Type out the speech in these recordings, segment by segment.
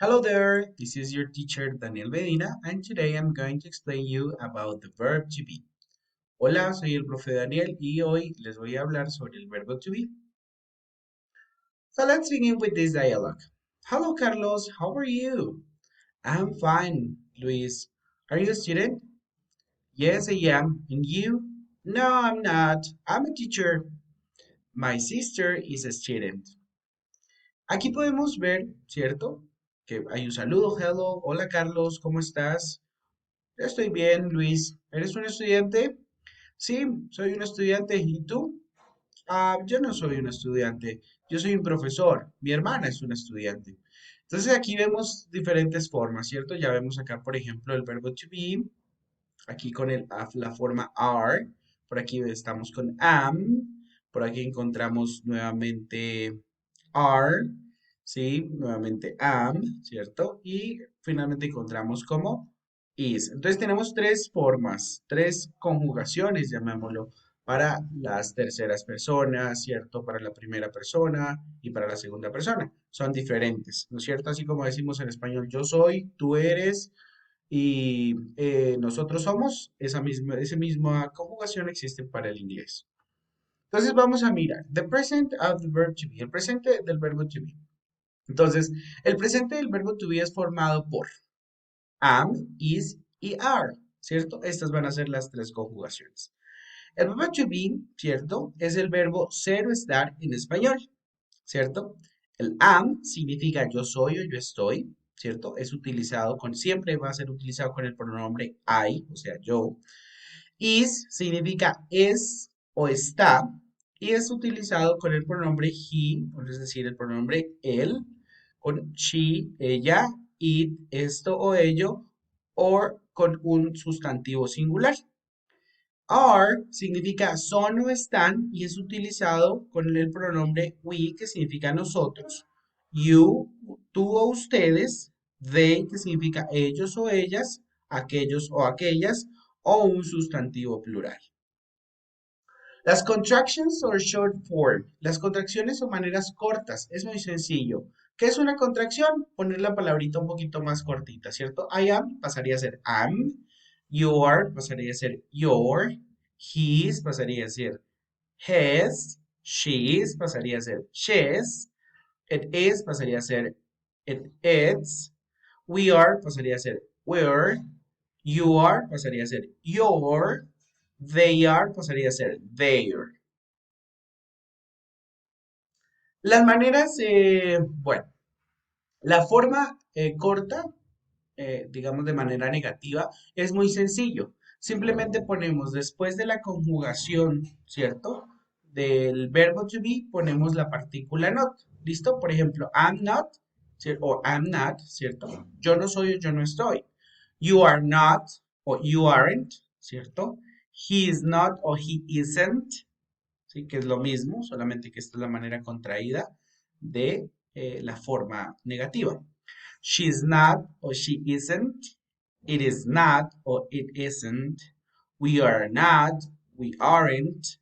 Hello there, this is your teacher Daniel Medina and today I'm going to explain you about the verb to be. Hola, soy el profe Daniel y hoy les voy a hablar sobre el verbo to be. So let's begin with this dialogue. Hello Carlos, how are you? I'm fine, Luis. Are you a student? Yes, I am. And you? No, I'm not. I'm a teacher. My sister is a student. Aquí podemos ver, ¿cierto? Que hay un saludo, hello, hola Carlos, ¿cómo estás? Estoy bien, Luis. ¿Eres un estudiante? Sí, soy un estudiante. ¿Y tú? Yo no soy un estudiante. Yo soy un profesor. Mi hermana es una estudiante. Entonces aquí vemos diferentes formas, ¿cierto? Ya vemos acá, por ejemplo, el verbo to be, aquí con la forma are. Por aquí estamos con am. Por aquí encontramos nuevamente are, ¿sí? Nuevamente am, ¿cierto? Y finalmente encontramos como is. Entonces tenemos tres formas, tres conjugaciones, llamémoslo, para las terceras personas, ¿cierto? Para la primera persona y para la segunda persona. Son diferentes, ¿no es cierto? Así como decimos en español, yo soy, tú eres y nosotros somos, esa misma conjugación existe para el inglés. Entonces vamos a mirar, the present of the verb to be, el presente del verbo to be. Entonces, el presente del verbo to be es formado por am, is y are, ¿cierto? Estas van a ser las tres conjugaciones. El verbo to be, ¿cierto? Es el verbo ser o estar en español, ¿cierto? El am significa yo soy o yo estoy, ¿cierto? Es utilizado siempre va a ser utilizado con el pronombre I, o sea, yo. Is significa es o está y es utilizado con el pronombre he, es decir, el pronombre él, con she, ella, it, esto o ello, o con un sustantivo singular. Are significa son o están y es utilizado con el pronombre we, que significa nosotros, you, tú o ustedes, they, que significa ellos o ellas, aquellos o aquellas, o un sustantivo plural. Las contractions or short form. Las contracciones o maneras cortas. Es muy sencillo. ¿Qué es una contracción? Poner la palabrita un poquito más cortita, ¿cierto? I am pasaría a ser am. Your pasaría a ser your. His pasaría a ser his. She's pasaría a ser she's. It is pasaría a ser it's. We are pasaría a ser we're. You are pasaría a ser your. They are pasaría a ser their. Las maneras, bueno, la forma corta, digamos de manera negativa, es muy sencillo. Simplemente ponemos después de la conjugación, ¿cierto? Del verbo to be, ponemos la partícula not. ¿Listo? Por ejemplo, I'm not, o I'm not, ¿cierto? Yo no soy o yo no estoy. You are not o you aren't, ¿cierto? He is not o he isn't, ¿sí? Que es lo mismo, solamente que esta es la manera contraída de la forma negativa. She is not or she isn't. It is not or it isn't. We are not, we aren't.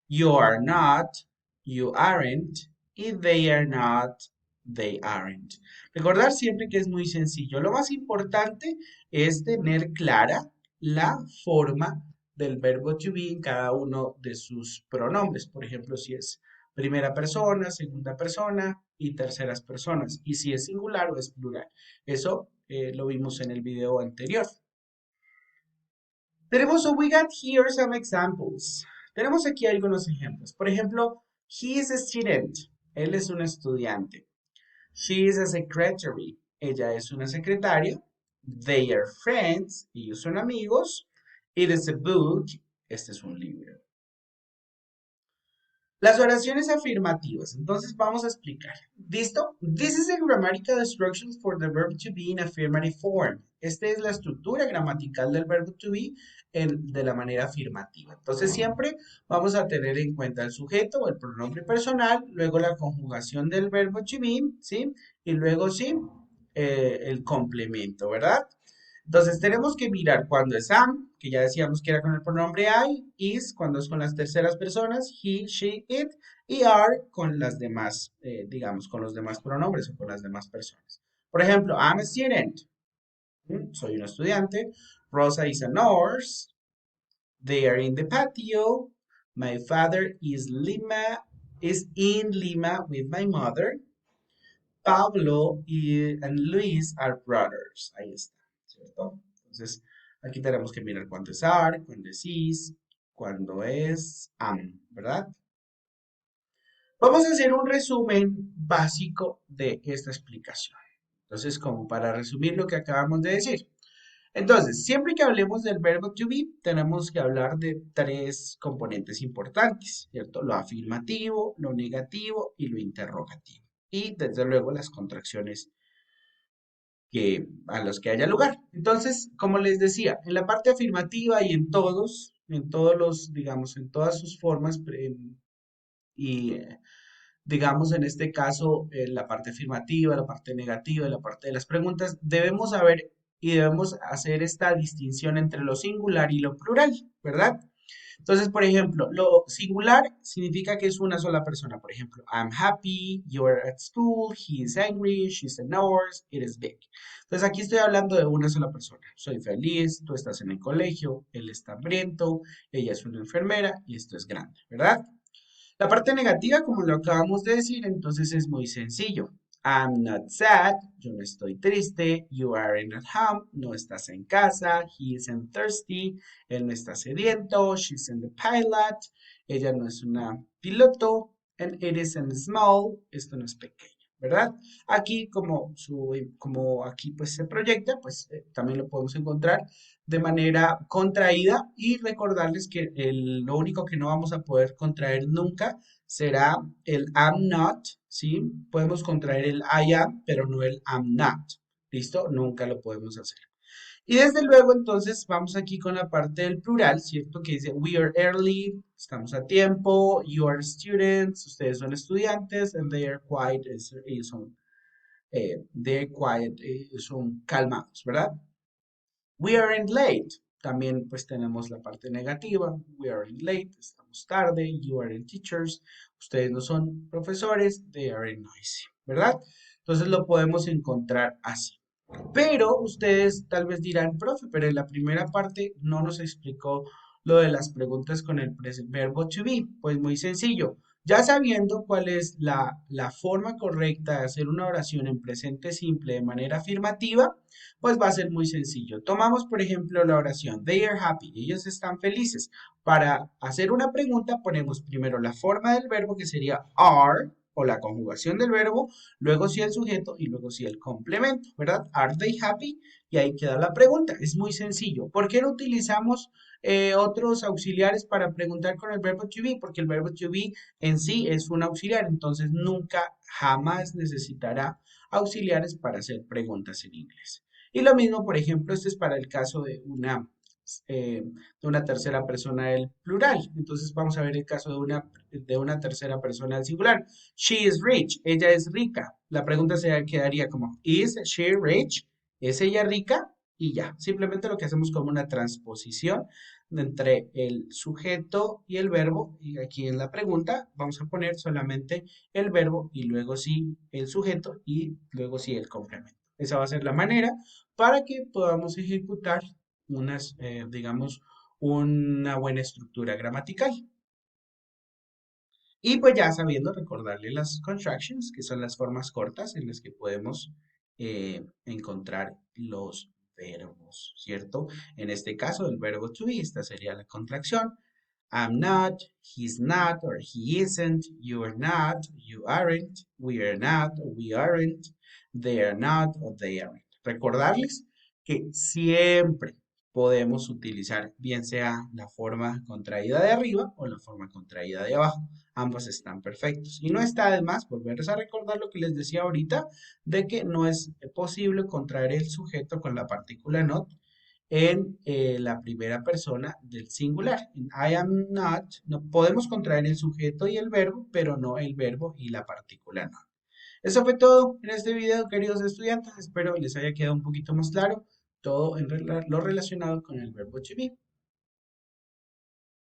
You are not, you aren't. Y they are not, they aren't. Recordar siempre que es muy sencillo. Lo más importante es tener clara la forma del verbo to be en cada uno de sus pronombres. Por ejemplo, si es primera persona, segunda persona y terceras personas. Y si es singular o es plural. Eso lo vimos en el video anterior. So we got here some examples. Tenemos aquí algunos ejemplos. Por ejemplo, he is a student. Él es un estudiante. She is a secretary. Ella es una secretaria. They are friends. Ellos son amigos. It is a book. Este es un libro. Las oraciones afirmativas. Entonces vamos a explicar. ¿Listo? This is the grammatical instructions for the verb to be in affirmative form. Esta es la estructura gramatical del verbo to be de la manera afirmativa. Entonces siempre vamos a tener en cuenta el sujeto o el pronombre personal, luego la conjugación del verbo to be, ¿sí? Y luego sí, el complemento, ¿verdad? Entonces tenemos que mirar cuando es am, que ya decíamos que era con el pronombre I, is cuando es con las terceras personas, he, she, it, y are con las demás, digamos, con los demás pronombres o con las demás personas. Por ejemplo, I'm a student. Soy un estudiante. Rosa is a nurse. They are in the patio. My father is in Lima with my mother. And Luis are brothers. Ahí está, ¿cierto? Entonces, aquí tenemos que mirar cuándo es are, cuándo es is, cuándo es am, ¿verdad? Vamos a hacer un resumen básico de esta explicación. Entonces, como para resumir lo que acabamos de decir. Entonces, siempre que hablemos del verbo to be, tenemos que hablar de tres componentes importantes, ¿cierto? Lo afirmativo, lo negativo y lo interrogativo. Y desde luego las contracciones a los que haya lugar. Entonces, como les decía, en la parte afirmativa y en todos los, digamos, en todas sus formas, y digamos en este caso, la parte afirmativa, la parte negativa, la parte de las preguntas, debemos saber y debemos hacer esta distinción entre lo singular y lo plural, ¿verdad? Entonces, por ejemplo, lo singular significa que es una sola persona. Por ejemplo, I'm happy, you're at school, he is angry, she's a nurse, it is big. Entonces, aquí estoy hablando de una sola persona. Soy feliz, tú estás en el colegio, él está hambriento, ella es una enfermera y esto es grande, ¿verdad? La parte negativa, como lo acabamos de decir, entonces es muy sencillo. I'm not sad, yo no estoy triste. You aren't at home, no estás en casa. He isn't thirsty, él no está sediento. She's in the pilot, ella no es una piloto. And it isn't small, esto no es pequeño, ¿verdad? Aquí, como aquí pues se proyecta, pues también lo podemos encontrar de manera contraída y recordarles que lo único que no vamos a poder contraer nunca será el am not, ¿sí? Podemos contraer el I am, pero no el am not. ¿Listo? Nunca lo podemos hacer. Y desde luego, entonces, vamos aquí con la parte del plural, ¿cierto? Que dice, we are early, estamos a tiempo, you are students, ustedes son estudiantes, and they are quiet, they're quiet, son calmados, ¿verdad? We aren't late. También pues tenemos la parte negativa. We aren't late. Estamos tarde. You aren't teachers. Ustedes no son profesores. They aren't noisy. ¿Verdad? Entonces lo podemos encontrar así. Pero ustedes tal vez dirán, profe, pero en la primera parte no nos explicó lo de las preguntas con el verbo to be. Pues muy sencillo. Ya sabiendo cuál es la forma correcta de hacer una oración en presente simple de manera afirmativa, pues va a ser muy sencillo. Tomamos, por ejemplo, la oración They are happy. Ellos están felices. Para hacer una pregunta ponemos primero la forma del verbo que sería are o la conjugación del verbo, luego sí el sujeto y luego sí el complemento, ¿verdad? Are they happy? Y ahí queda la pregunta. Es muy sencillo. ¿Por qué no utilizamos otros auxiliares para preguntar con el verbo to be? Porque el verbo to be en sí es un auxiliar, entonces nunca, jamás necesitará auxiliares para hacer preguntas en inglés. Y lo mismo, por ejemplo, este es para el caso de una tercera persona del plural. Entonces vamos a ver el caso de una tercera persona del singular. She is rich. Ella es rica. La pregunta se quedaría como, ¿is she rich? ¿Es ella rica? Y ya, simplemente lo que hacemos como una transposición entre el sujeto y el verbo. Y aquí en la pregunta vamos a poner solamente el verbo y luego sí el sujeto y luego sí el complemento. Esa va a ser la manera para que podamos ejecutar digamos, una buena estructura gramatical. Y pues ya sabiendo recordarle las contractions, que son las formas cortas en las que podemos encontrar los verbos, ¿cierto? En este caso, el verbo to be, esta sería la contracción. I'm not, he's not, or he isn't, you are not, you aren't, we are not, or we aren't, they are not, or they aren't. Recordarles que siempre podemos utilizar bien sea la forma contraída de arriba o la forma contraída de abajo. Ambos están perfectos. Y no está de más volverles a recordar lo que les decía ahorita, de que no es posible contraer el sujeto con la partícula not en la primera persona del singular. En I am not, no podemos contraer el sujeto y el verbo, pero no el verbo y la partícula not. Eso fue todo en este video, queridos estudiantes. Espero les haya quedado un poquito más claro todo en lo relacionado con el verbo to be.